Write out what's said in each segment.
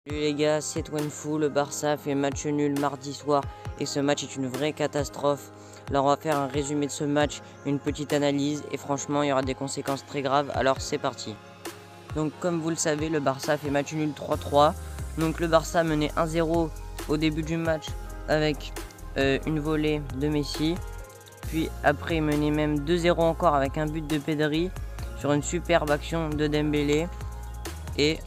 Salut les gars, c'est Twenful. Le Barça fait match nul mardi soir et ce match est une vraie catastrophe. Là on va faire un résumé de ce match, une petite analyse et franchement il y aura des conséquences très graves, alors c'est parti. Donc comme vous le savez, le Barça fait match nul 3-3. Donc le Barça menait 1-0 au début du match avec une volée de Messi. Puis après il menait même 2-0 encore avec un but de Pedri sur une superbe action de Dembélé. Et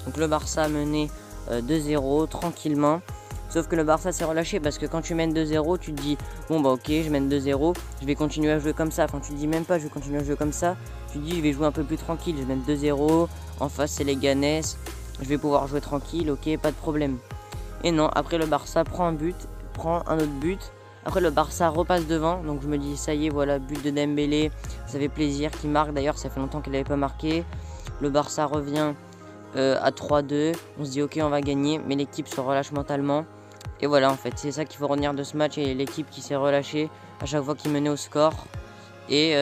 donc le Barça menait 2-0 tranquillement. Sauf que le Barça s'est relâché parce que quand tu mènes 2-0, tu te dis bon bah ok, je mène 2-0, je vais continuer à jouer comme ça. Enfin tu te dis même pas je vais continuer à jouer comme ça. Tu te dis je vais jouer un peu plus tranquille, je mène 2-0, en face c'est les Ganes, je vais pouvoir jouer tranquille, ok, pas de problème. Et non, après le Barça prend un but, prend un autre but. Après le Barça repasse devant, donc je me dis ça y est, voilà, but de Dembélé, ça fait plaisir qu'il marque, d'ailleurs ça fait longtemps qu'il n'avait pas marqué. Le Barça revient à 3-2, on se dit ok on va gagner, mais l'équipe se relâche mentalement. Et voilà, en fait c'est ça qu'il faut retenir de ce match, et l'équipe qui s'est relâchée à chaque fois qu'il menait au score. Et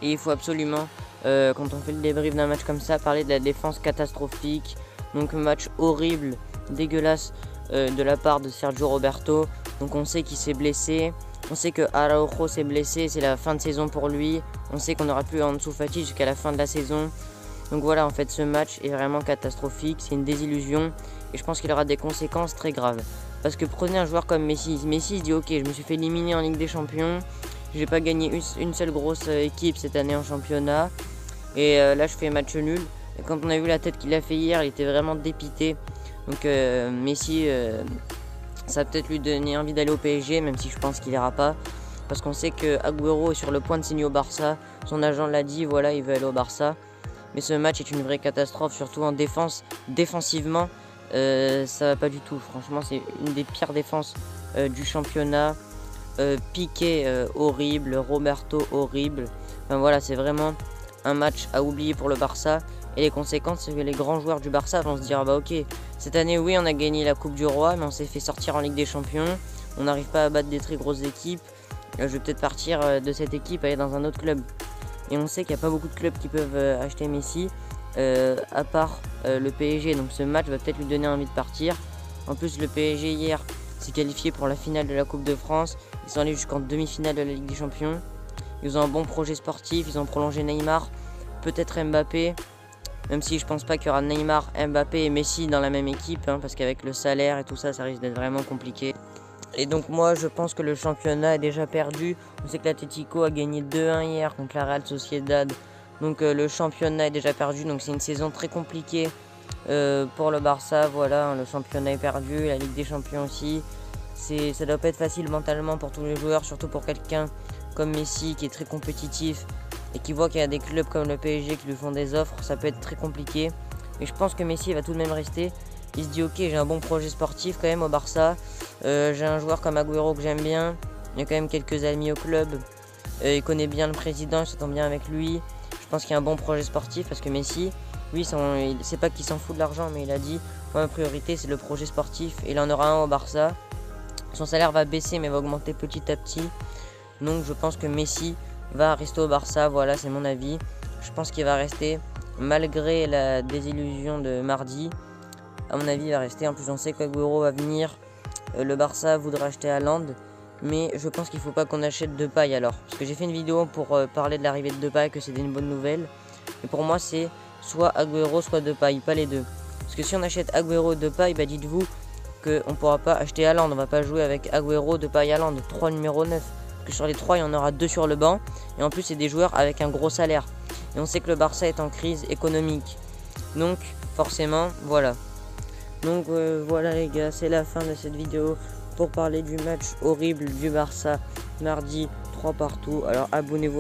il faut absolument, quand on fait le débrief d'un match comme ça, parler de la défense catastrophique. Donc match horrible, dégueulasse de la part de Sergio Roberto. Donc on sait qu'il s'est blessé, on sait que Araujo s'est blessé, c'est la fin de saison pour lui. On sait qu'on n'aura plus Ansu Fati jusqu'à la fin de la saison. Donc voilà, en fait ce match est vraiment catastrophique, c'est une désillusion et je pense qu'il aura des conséquences très graves. Parce que prenez un joueur comme Messi, Messi se dit ok, je me suis fait éliminer en Ligue des Champions, j'ai pas gagné une seule grosse équipe cette année en championnat, et là je fais match nul. Et quand on a vu la tête qu'il a fait hier, il était vraiment dépité. Donc Messi, ça va peut-être lui donner envie d'aller au PSG, même si je pense qu'il ira pas. Parce qu'on sait que Agüero est sur le point de signer au Barça, son agent l'a dit, voilà, il veut aller au Barça. Mais ce match est une vraie catastrophe, surtout en défense. Défensivement, ça va pas du tout. Franchement, c'est une des pires défenses du championnat. Piqué horrible, Roberto horrible. Enfin voilà, c'est vraiment un match à oublier pour le Barça. Et les conséquences, c'est que les grands joueurs du Barça vont se dire bah ok, cette année oui on a gagné la Coupe du Roi, mais on s'est fait sortir en Ligue des Champions. On n'arrive pas à battre des très grosses équipes. Je vais peut-être partir de cette équipe, aller dans un autre club. Et on sait qu'il n'y a pas beaucoup de clubs qui peuvent acheter Messi, à part le PSG. Donc ce match va peut-être lui donner envie de partir. En plus, le PSG hier s'est qualifié pour la finale de la Coupe de France. Ils sont allés jusqu'en demi-finale de la Ligue des Champions. Ils ont un bon projet sportif, ils ont prolongé Neymar, peut-être Mbappé. Même si je pense pas qu'il y aura Neymar, Mbappé et Messi dans la même équipe, hein, parce qu'avec le salaire et tout ça, ça risque d'être vraiment compliqué. Et donc moi je pense que le championnat est déjà perdu. On sait que l'Atlético a gagné 2-1 hier contre la Real Sociedad. Donc le championnat est déjà perdu. Donc c'est une saison très compliquée pour le Barça. Voilà, le championnat est perdu, la Ligue des Champions aussi. Ça doit pas être facile mentalement pour tous les joueurs, surtout pour quelqu'un comme Messi qui est très compétitif et qui voit qu'il y a des clubs comme le PSG qui lui font des offres. Ça peut être très compliqué. Mais je pense que Messi va tout de même rester. Il se dit ok, j'ai un bon projet sportif quand même au Barça, j'ai un joueur comme Agüero que j'aime bien, il y a quand même quelques amis au club, il connaît bien le président, il s'entend bien avec lui. Je pense qu'il y a un bon projet sportif parce que Messi, lui, c'est pas qu'il s'en fout de l'argent, mais il a dit moi ma priorité c'est le projet sportif, et il en aura un au Barça. Son salaire va baisser mais va augmenter petit à petit. Donc je pense que Messi va rester au Barça, voilà, c'est mon avis. Je pense qu'il va rester malgré la désillusion de mardi. À mon avis, il va rester. En plus, on sait qu'Agüero va venir. Le Barça voudra acheter Haaland. Mais je pense qu'il ne faut pas qu'on achète Depay alors. Parce que j'ai fait une vidéo pour parler de l'arrivée de Depay, que c'était une bonne nouvelle. Mais pour moi, c'est soit Agüero, soit Depay, pas les deux. Parce que si on achète Agüero, Depay, bah dites-vous qu'on ne pourra pas acheter Haaland. On ne va pas jouer avec Agüero, Depay, Haaland. 3 numéro 9. Parce que sur les 3, il y en aura 2 sur le banc. Et en plus, c'est des joueurs avec un gros salaire. Et on sait que le Barça est en crise économique. Donc, forcément, voilà. Donc voilà les gars, c'est la fin de cette vidéo pour parler du match horrible du Barça mardi 3 partout. Alors abonnez-vous.